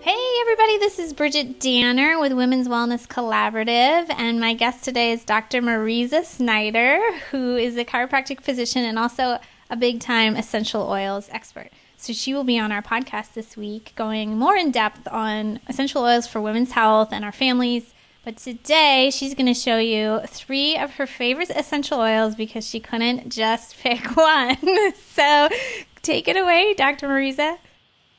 Hey everybody, this is Bridget Danner with Women's Wellness Collaborative, and my guest today is Dr. Mariza Synder, who is a chiropractic physician and also a big-time essential oils expert. So she will be on our podcast this week, going more in depth on essential oils for women's health and our families. But today she's going to show you 3 of her favorite essential oils because she couldn't just pick one. So take it away, Dr. Mariza.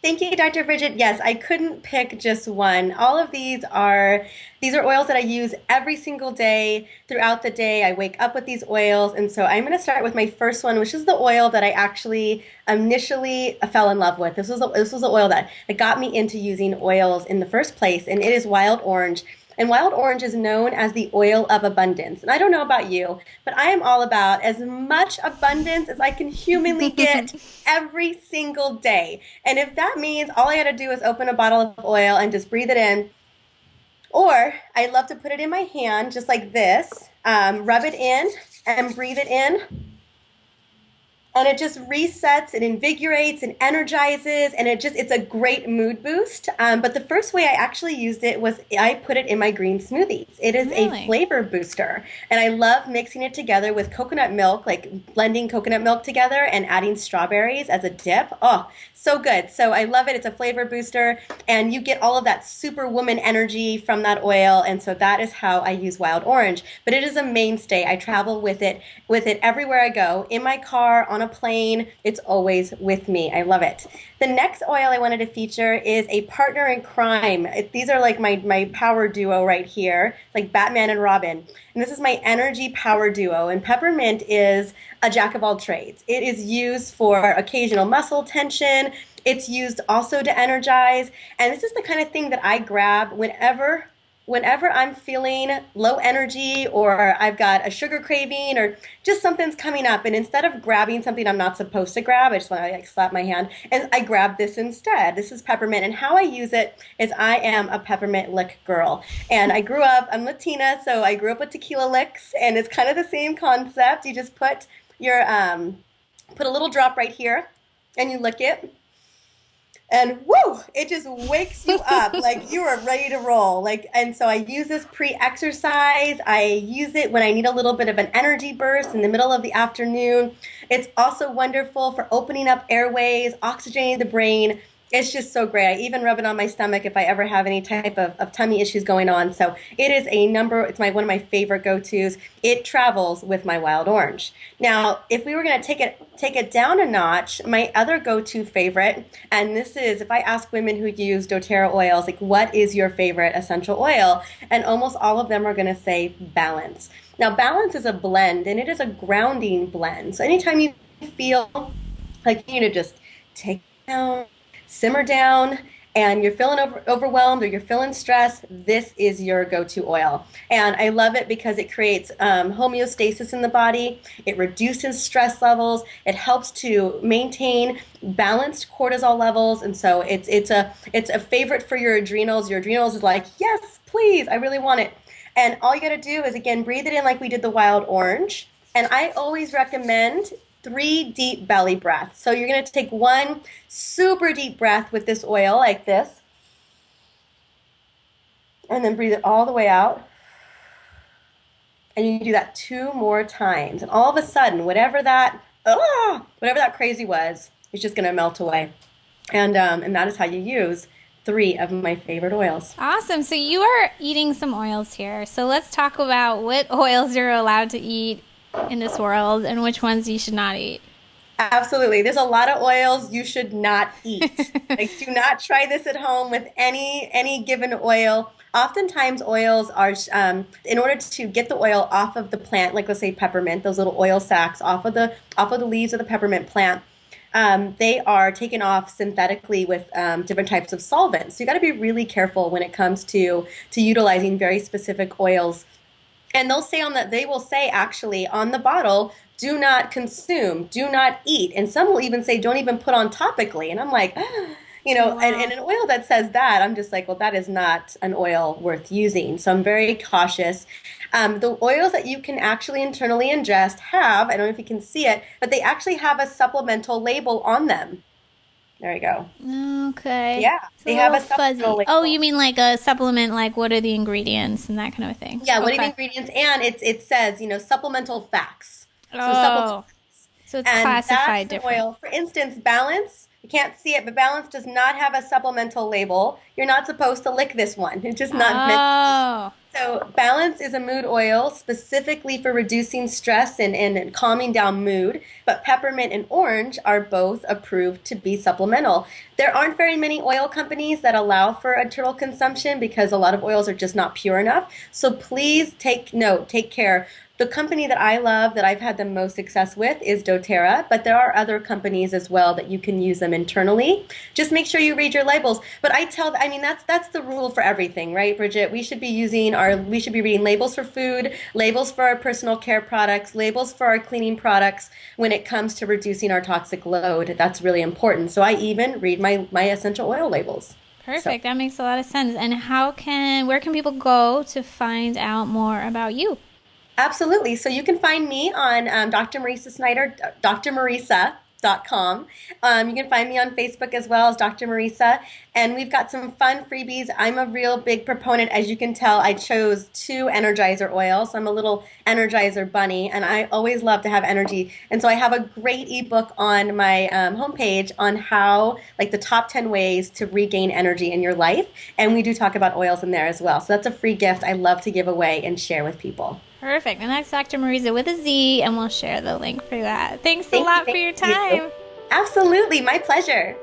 Thank you, Dr. Bridget. Yes, I couldn't pick just one. All of these are oils that I use every single day throughout the day. I wake up with these oils, and so I'm going to start with my first one, which is the oil that I actually initially fell in love with. This was the oil that got me into using oils in the first place, and it is wild orange. And wild orange is known as the oil of abundance. And I don't know about you, but I am all about as much abundance as I can humanly get every single day. And if that means all I got to do is open a bottle of oil and just breathe it in, or I love to put it in my hand just like this, rub it in and breathe it in. And it just resets, it invigorates and energizes, and it's a great mood boost. But the first way I actually used it was I put it in my green smoothies. It is Really? a flavor booster, and I love mixing it together with coconut milk, like blending coconut milk together and adding strawberries as a dip. Oh, so good. So I love it. It's a flavor booster, and you get all of that superwoman energy from that oil, and so that is how I use wild orange. But it is a mainstay. I travel with it everywhere I go, in my car, on a plane. It's always with me. I love it. The next oil I wanted to feature is a partner in crime. These are like my power duo right here, like Batman and Robin. And this is my energy power duo. And Peppermint is a jack of all trades. It is used for occasional muscle tension. It's used also to energize. And this is the kind of thing that I grab whenever I'm feeling low energy, or I've got a sugar craving, or just something's coming up, and instead of grabbing something I'm not supposed to grab, I just want to slap my hand, and I grab this instead. This is peppermint, and how I use it is I am a peppermint lick girl, and I'm Latina, so I grew up with tequila licks, and it's kind of the same concept. You just put put a little drop right here, and you lick it. And woo, it just wakes you up like you are ready to roll. And so I use this pre-exercise. I use it when I need a little bit of an energy burst in the middle of the afternoon. It's also wonderful for opening up airways, oxygenating the brain. It's just so great. I even rub it on my stomach if I ever have any type of tummy issues going on. So it is it's one of my favorite go-tos. It travels with my wild orange. Now, if we were going to take it down a notch, my other go-to favorite, and this is if I ask women who use doTERRA oils, like, what is your favorite essential oil? And almost all of them are going to say Balance. Now, Balance is a blend, and it is a grounding blend. So anytime you feel like you need to just take it down, simmer down, and you're feeling overwhelmed or you're feeling stressed, this is your go-to oil. And I love it because it creates homeostasis in the body. It reduces stress levels. It helps to maintain balanced cortisol levels. And so it's a favorite for your adrenals. Your adrenals is like, yes, please, I really want it. And all you got to do is, again, breathe it in like we did the wild orange. And I always recommend 3 deep belly breaths. So you're going to take 1 super deep breath with this oil like this, and then breathe it all the way out. And you do that 2 more times. And all of a sudden, whatever that crazy was, it's just going to melt away. And that is how you use 3 of my favorite oils. Awesome. So you are eating some oils here. So let's talk about what oils you're allowed to eat in this world and which ones you should not eat. Absolutely. There's a lot of oils you should not eat. Like, do not try this at home with any given oil. Oftentimes oils are, in order to get the oil off of the plant, like let's say peppermint, those little oil sacs off of the leaves of the peppermint plant, they are taken off synthetically with different types of solvents. So you got to be really careful when it comes to utilizing very specific oils. And they will say actually on the bottle, do not consume, do not eat. And some will even say, don't even put on topically. And I'm like, Wow. and an oil that says that, I'm just like, well, that is not an oil worth using. So I'm very cautious. The oils that you can actually internally ingest I don't know if you can see it, but they actually have a supplemental label on them. There you go. Okay. Yeah, It's a they have little a supplemental fuzzy. Oh, label. you mean like a supplement, like what are the ingredients and that kind of a thing? Yeah, what are the Okay. ingredients? And it says, supplemental facts. So supplemental Oh, so it's and that's classified an different. oil. For instance, Balance, you can't see it, but Balance does not have a supplemental label. You're not supposed to lick this one. It's just not meant to be. Oh, So, Balance is a mood oil specifically for reducing stress and calming down mood. But peppermint and orange are both approved to be supplemental. There aren't very many oil companies that allow for internal consumption because a lot of oils are just not pure enough. So, please take note, take care. The company that I love, that I've had the most success with, is doTERRA, but there are other companies as well that you can use them internally. Just make sure you read your labels. But I mean, that's the rule for everything, right, Bridget? We should be reading labels for food, labels for our personal care products, labels for our cleaning products when it comes to reducing our toxic load. That's really important. So I even read my essential oil labels. So. perfect. That makes a lot of sense. And where can people go to find out more about you? Absolutely. So you can find me on Dr. Mariza Synder, drmarisa.com. You can find me on Facebook as well as Dr. Mariza. And we've got some fun freebies. I'm a real big proponent. As you can tell, I chose 2 energizer oils. So I'm a little energizer bunny, and I always love to have energy. And so I have a great ebook on my homepage on how, like the top 10 ways to regain energy in your life. And we do talk about oils in there as well. So that's a free gift I love to give away and share with people. Perfect. And that's Dr. Mariza with a Z, and we'll share the link for that. Thanks a Thank you. lot for Thank your you. time. Absolutely. My pleasure.